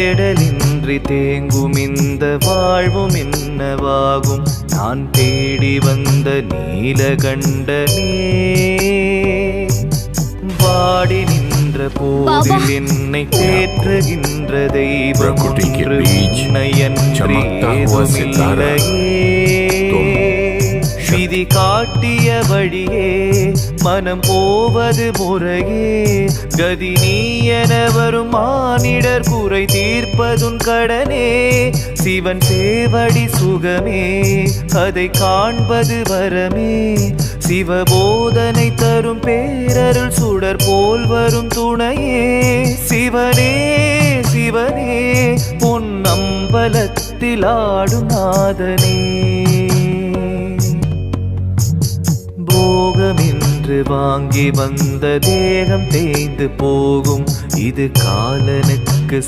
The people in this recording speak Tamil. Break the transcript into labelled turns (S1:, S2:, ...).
S1: தேடலின்றி தேங்கும் இந்த வாழ்வும் என்னவாகும் நான் தேடி வந்த நீலகண்டனே வாடி நின்ற போதில் என்னை தேற்றுகின்ற தெய்வம் ஒன்று உன்னையன்றி ஏதுமில்லையே விதி காட்டிய வழியே மனம் போவது முறையே கதி நீ என வரும் மானிடர் குறை தீர்ப்பதுன் கடனே சிவன் சேவடி சுகமே அதை காண்பது வரமே சிவபோதனை தரும் பேரருள் சுடர் போல் வரும் துணையே சிவனே சிவனே உன் அம்பலத்தில் ஆடும் நாதனே போகமென்று வாங்கி வந்த தேகம் தேய்ந்து போகும் இது காலனுக்கு